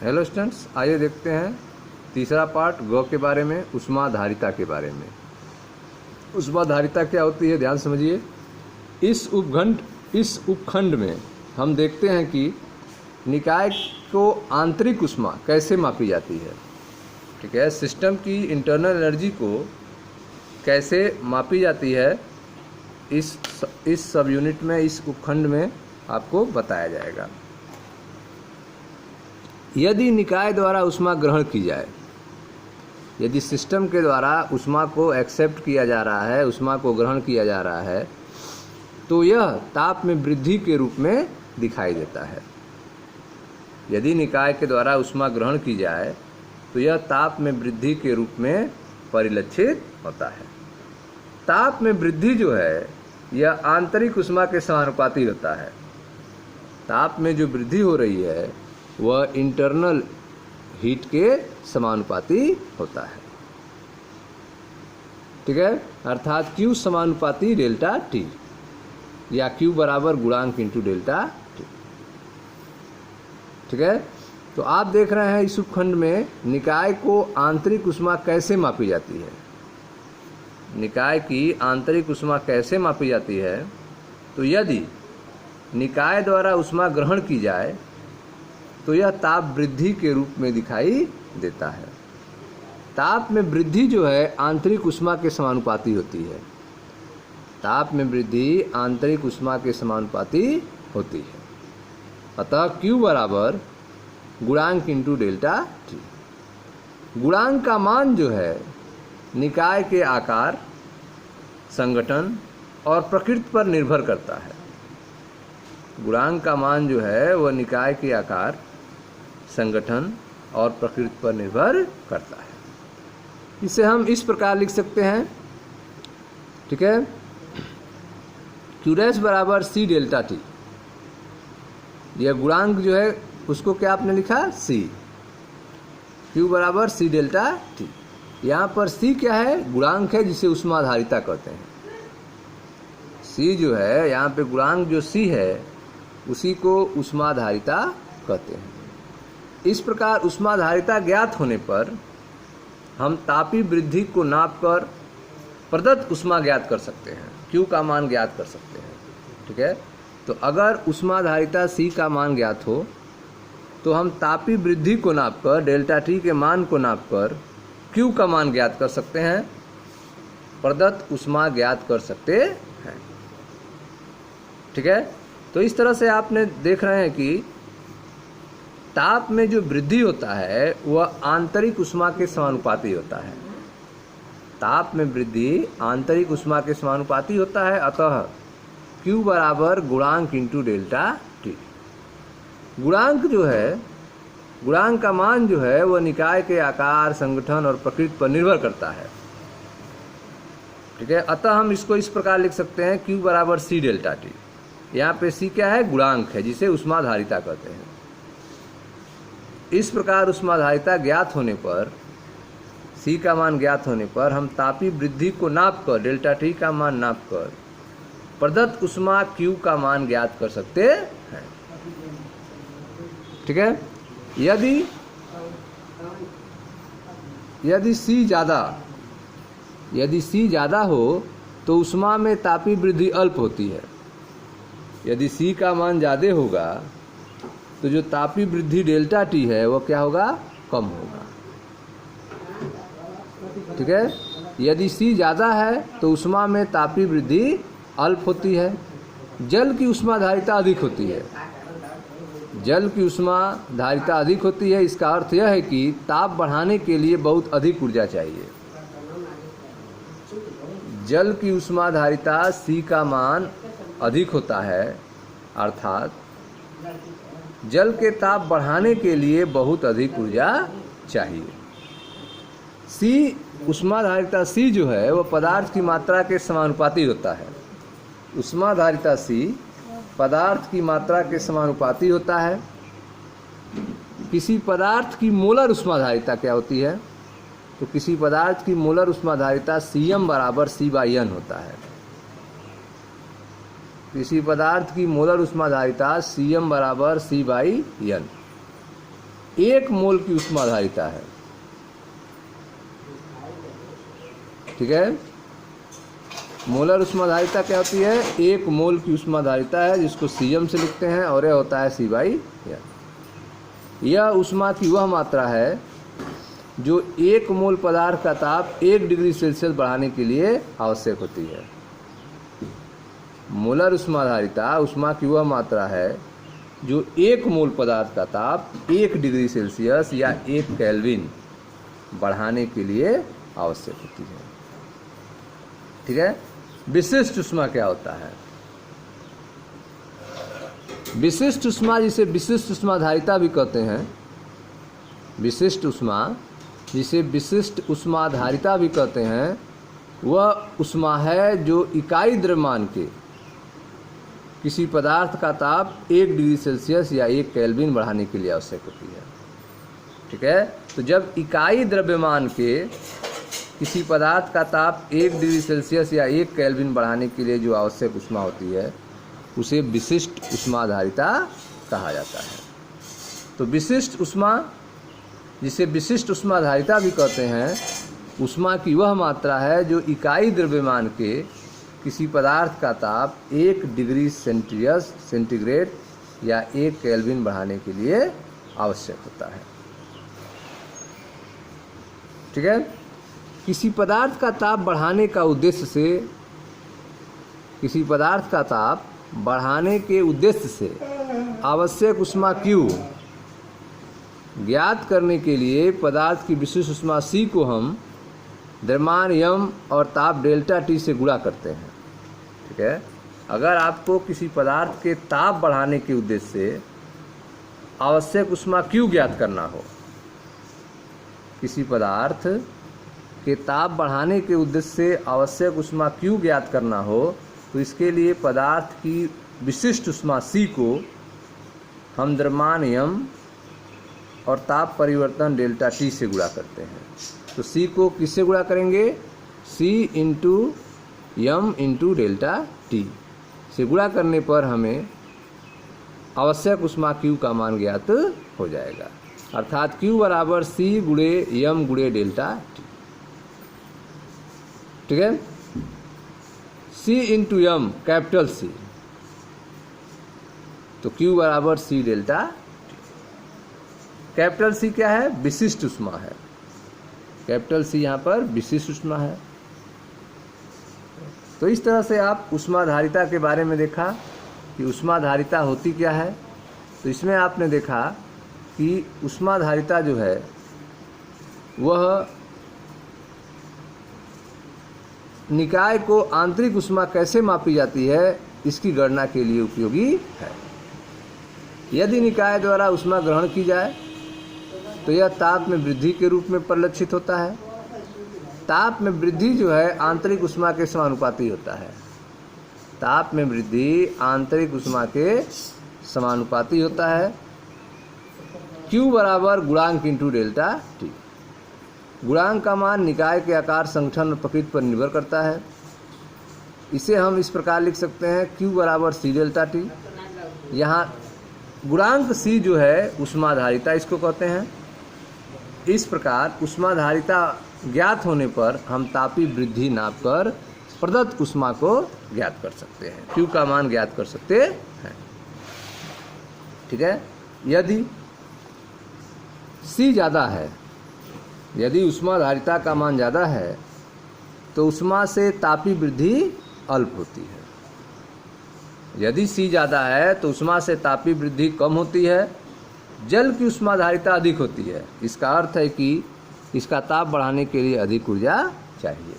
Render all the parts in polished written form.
Hello students, आइए देखते हैं तीसरा पार्ट ग के बारे में, ऊष्माधारिता के बारे में। ऊष्माधारिता क्या होती है, ध्यान समझिए। इस उपखंड में हम देखते हैं कि निकाय को आंतरिक ऊष्मा कैसे मापी जाती है। ठीक है, सिस्टम की इंटरनल एनर्जी को कैसे मापी जाती है, इस सब यूनिट में, इस उपखंड में आपको बताया जाएगा। यदि निकाय द्वारा ऊष्मा ग्रहण की जाए, यदि सिस्टम के द्वारा ऊष्मा को एक्सेप्ट किया जा रहा है, ऊष्मा को ग्रहण किया जा रहा है, तो यह ताप में वृद्धि के रूप में दिखाई देता है। यदि निकाय के द्वारा ऊष्मा ग्रहण की जाए तो यह ताप में वृद्धि के रूप में परिलक्षित होता है। ताप में वृद्धि जो है यह आंतरिक ऊष्मा के समानुपाती होता है। ताप में जो वृद्धि हो रही है वह इंटरनल हीट के समानुपाती होता है। ठीक है, अर्थात Q समानुपाती डेल्टा T, या Q बराबर गुणांक इंटू डेल्टा T। ठीक है, तो आप देख रहे हैं इस उपखंड में निकाय को आंतरिक ऊष्मा कैसे मापी जाती है। निकाय की आंतरिक ऊष्मा कैसे मापी जाती है, तो यदि निकाय द्वारा ऊष्मा ग्रहण की जाए तो यह ताप वृद्धि के रूप में दिखाई देता है। ताप में वृद्धि जो है आंतरिक ऊष्मा के समानुपाती होती है। ताप में वृद्धि आंतरिक ऊष्मा के समानुपाती होती है। अतः Q बराबर गुणांक इंटू डेल्टा T। गुणांक का मान जो है निकाय के आकार, संगठन और प्रकृति पर निर्भर करता है। गुणांक का मान जो है वह निकाय के आकार, संगठन और प्रकृति पर निर्भर करता है। इसे हम इस प्रकार लिख सकते हैं। ठीक है, Q डैश बराबर C डेल्टा T। यह गुणांक जो है उसको क्या आपने लिखा, C। Q बराबर C डेल्टा T। यहाँ पर C क्या है, गुणांक है जिसे ऊष्माधारिता कहते हैं। C जो है यहाँ पे गुणांक जो C है उसी को ऊष्माधारिता कहते हैं। इस प्रकार ऊष्माधारिता ज्ञात होने पर हम तापीय वृद्धि को नापकर प्रदत्त ऊष्मा ज्ञात कर सकते हैं, Q का मान ज्ञात कर सकते हैं। ठीक है, तो अगर ऊष्माधारिता C का मान ज्ञात हो तो हम तापीय वृद्धि को नापकर, डेल्टा T के मान को नापकर Q का मान ज्ञात कर सकते हैं, प्रदत्त ऊष्मा ज्ञात कर सकते हैं। ठीक है, तो इस तरह से आपने देख रहे हैं कि ताप में जो वृद्धि होता है वह आंतरिक ऊष्मा के समानुपाती होता है। ताप में वृद्धि आंतरिक ऊष्मा के समानुपाती होता है। अतः Q बराबर गुणांक इंटू डेल्टा T। गुणांक जो है, गुणांक का मान जो है वह निकाय के आकार, संगठन और प्रकृति पर निर्भर करता है। ठीक है, अतः हम इसको इस प्रकार लिख सकते हैं, Q बराबर C डेल्टा T। यहाँ पे C क्या है, गुणांक है जिसे ऊष्माधारिता कहते हैं। इस प्रकार ऊष्माधारिता ज्ञात होने पर, C का मान ज्ञात होने पर हम तापीय वृद्धि को नापकर, डेल्टा T का मान नापकर प्रदत्त ऊष्मा Q का मान ज्ञात कर सकते हैं। ठीक है, यदि C ज़्यादा हो तो ऊष्मा में तापीय वृद्धि अल्प होती है। यदि C का मान ज़्यादा होगा तो जो तापीय वृद्धि डेल्टा T है वह क्या होगा, कम होगा। ठीक है, यदि C ज़्यादा है तो ऊष्मा में तापीय वृद्धि अल्प होती है। जल की ऊष्माधारिता अधिक होती है। जल की ऊष्माधारिता अधिक होती है, इसका अर्थ यह है कि ताप बढ़ाने के लिए बहुत अधिक ऊर्जा चाहिए। जल की ऊष्माधारिता C का मान अधिक होता है, अर्थात जल के ताप बढ़ाने के लिए बहुत अधिक ऊर्जा चाहिए। ऊष्माधारिता C जो है वह पदार्थ की मात्रा के समानुपाती होता है। ऊष्माधारिता C पदार्थ की मात्रा के समानुपाती होता है। किसी पदार्थ की मोलर ऊष्माधारिता क्या होती है, तो किसी पदार्थ की मोलर ऊष्माधारिता Cm बराबर C/N होता है। किसी पदार्थ की मोलर ऊष्माधारिता Cm बराबर C/N। 1 मोल की ऊष्माधारिता है। ठीक है, मोलर ऊष्माधारिता क्या होती है? 1 मोल की ऊष्माधारिता है, जिसको Cm से लिखते हैं, और यह होता है C/N। यह ऊष्मा की वह मात्रा है जो 1 मोल पदार्थ का ताप 1 डिग्री सेल्सियस बढ़ाने के लिए आवश्यक होती है। मोलर ऊष्माधारिता ऊष्मा की वह मात्रा है जो 1 मोल पदार्थ का ताप 1 डिग्री सेल्सियस या 1 केल्विन बढ़ाने के लिए आवश्यक होती है। ठीक है, विशिष्ट ऊष्मा क्या होता है? विशिष्ट ऊष्मा, जिसे विशिष्ट ऊष्माधारिता भी कहते हैं, विशिष्ट ऊष्मा जिसे विशिष्ट ऊष्माधारिता भी कहते हैं, वह ऊष्मा है जो इकाई द्रव्यमान के किसी पदार्थ का ताप 1 डिग्री सेल्सियस या 1 केल्विन बढ़ाने के लिए आवश्यक होती है। ठीक है, तो जब इकाई द्रव्यमान के किसी पदार्थ का ताप 1 डिग्री सेल्सियस या 1 केल्विन बढ़ाने के लिए जो आवश्यक ऊष्मा होती है, उसे विशिष्ट ऊष्माधारिता कहा जाता है। तो विशिष्ट ऊष्मा, जिसे विशिष्ट ऊष्माधारिता भी कहते हैं, ऊष्मा की वह मात्रा है जो इकाई द्रव्यमान के किसी पदार्थ का ताप 1 डिग्री सेंटीग्रेड या 1 केल्विन बढ़ाने के लिए आवश्यक होता है। ठीक है, किसी पदार्थ का ताप बढ़ाने का उद्देश्य से, किसी पदार्थ का ताप बढ़ाने के उद्देश्य से आवश्यक ऊष्मा Q ज्ञात करने के लिए पदार्थ की विशिष्ट ऊष्मा C को हम द्रव्यमान m और ताप डेल्टा T से गुणा करते हैं। ठीक है, अगर आपको किसी पदार्थ के ताप बढ़ाने के उद्देश्य से आवश्यक ऊष्मा Q ज्ञात करना हो, किसी पदार्थ के ताप बढ़ाने के उद्देश्य से आवश्यक ऊष्मा Q ज्ञात करना हो, तो इसके लिए पदार्थ की विशिष्ट ऊष्मा C को हम द्रव्यमान m और ताप परिवर्तन डेल्टा T से गुणा करते हैं। तो C को किससे गुणा करेंगे? C into m into delta T से गुणा करने पर हमें आवश्यक ऊष्मा Q का मान ज्ञात हो जाएगा, अर्थात Q बराबर C गुणे m गुणे डेल्टा T। ठीक है, C into m capital C, तो Q बराबर C delta T। Capital C क्या है? विशिष्ट ऊष्मा है। कैपिटल C यहाँ पर विशिष्ट ऊष्मा है। तो इस तरह से आप ऊष्माधारिता के बारे में देखा कि ऊष्माधारिता होती क्या है। तो इसमें आपने देखा कि ऊष्माधारिता जो है वह निकाय को आंतरिक ऊष्मा कैसे मापी जाती है, इसकी गणना के लिए उपयोगी है। यदि निकाय द्वारा ऊष्मा ग्रहण की जाए तो यह ताप में वृद्धि के रूप में परिलक्षित होता है। ताप में वृद्धि जो है आंतरिक ऊष्मा के समानुपाती होता है। ताप में वृद्धि आंतरिक ऊष्मा के समानुपाती होता है। Q बराबर गुणांक इंटू डेल्टा T। गुणांक का मान निकाय के आकार, संगठन और प्रकृति पर निर्भर करता है। इसे हम इस प्रकार लिख सकते हैं, Q बराबर C डेल्टा T। यहाँ गुणांक C जो है ऊष्माधारिता इसको कहते हैं। इस प्रकार ऊष्माधारिता ज्ञात होने पर हम तापीय वृद्धि नापकर प्रदत्त ऊष्मा को ज्ञात कर सकते हैं, Q का मान ज्ञात कर सकते हैं। ठीक है, यदि C ज़्यादा है, यदि ऊष्माधारिता का मान ज़्यादा है तो ऊष्मा से तापीय वृद्धि अल्प होती है। यदि C ज़्यादा है तो ऊष्मा से तापीय वृद्धि कम होती है। जल की ऊष्माधारिता अधिक होती है। इसका अर्थ है कि इसका ताप बढ़ाने के लिए अधिक ऊर्जा चाहिए।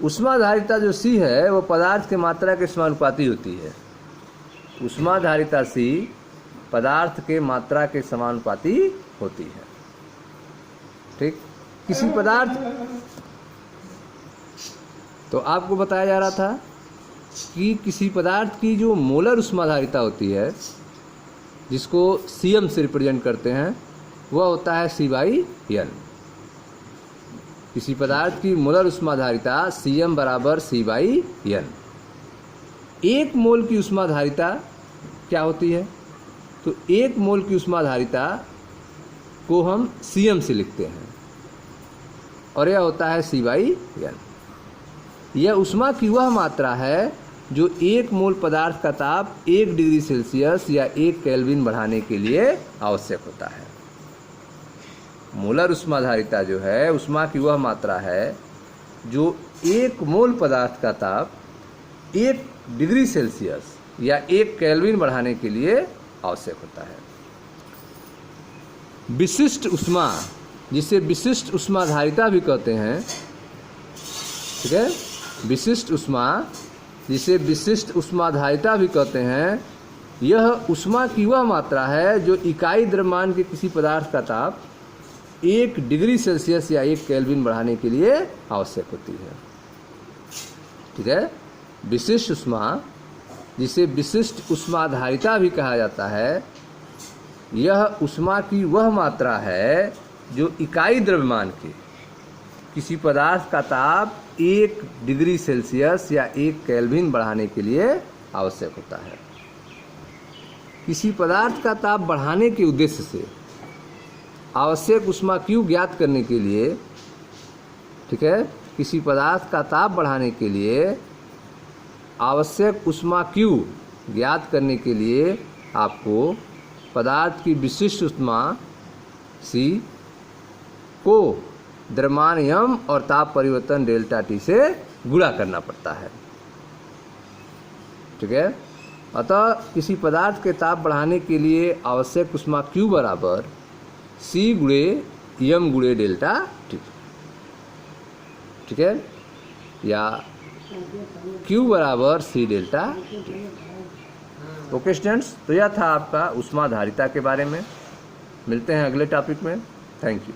ऊष्माधारिता जो C है वो पदार्थ की मात्रा के समानुपाती होती है। ऊष्माधारिता C पदार्थ के मात्रा के समानुपाती होती है। ठीक, किसी पदार्थ, तो आपको बताया जा रहा था कि किसी पदार्थ की जो मोलर ऊष्माधारिता होती है, जिसको Cm से रिप्रेजेंट करते हैं, वह होता है C/N। किसी पदार्थ की मोलर ऊष्माधारिता Cm बराबर C/N। 1 मोल की ऊष्माधारिता क्या होती है? तो 1 मोल की उष्माधारिता को हम Cm से लिखते हैं और यह होता है C/N। यह ऊष्मा की वह मात्रा है जो 1 मोल पदार्थ का ताप 1 डिग्री सेल्सियस या 1 केल्विन बढ़ाने के लिए आवश्यक होता है। मोलर उष्माधारिता जो है ऊष्मा की वह मात्रा है जो 1 मोल पदार्थ का ताप 1 डिग्री सेल्सियस या 1 केल्विन बढ़ाने के लिए आवश्यक होता है। विशिष्ट ऊष्मा, जिसे विशिष्ट उष्माधारिता भी कहते हैं, ठीक है, विशिष्ट ऊष्मा जिसे विशिष्ट उष्माधारिता भी कहते हैं, यह ऊष्मा की वह मात्रा है जो इकाई द्रव्यमान के किसी पदार्थ का ताप 1 डिग्री सेल्सियस या 1 केल्विन बढ़ाने के लिए आवश्यक होती है। ठीक है, विशिष्ट ऊष्मा जिसे विशिष्ट उष्माधारिता भी कहा जाता है, यह ऊष्मा की वह मात्रा है जो इकाई द्रव्यमान के किसी पदार्थ का ताप 1 डिग्री सेल्सियस या 1 केल्विन बढ़ाने के लिए आवश्यक होता है। किसी पदार्थ का ताप बढ़ाने के उद्देश्य से आवश्यक ऊष्मा Q ज्ञात करने के लिए, ठीक है, किसी पदार्थ का ताप बढ़ाने के लिए आवश्यक ऊष्मा Q ज्ञात करने के लिए आपको पदार्थ की विशिष्ट ऊष्मा C को द्रव्यमान m और ताप परिवर्तन डेल्टा T से गुणा करना पड़ता है। ठीक है, अतः किसी पदार्थ के ताप बढ़ाने के लिए आवश्यक ऊष्मा Q बराबर C गुणे m गुणे डेल्टा T। ठीक है, या Q बराबर C delta T। Okay students, तो यह था आपका उष्माधारिता के बारे में। मिलते हैं अगले टॉपिक में। Thank you.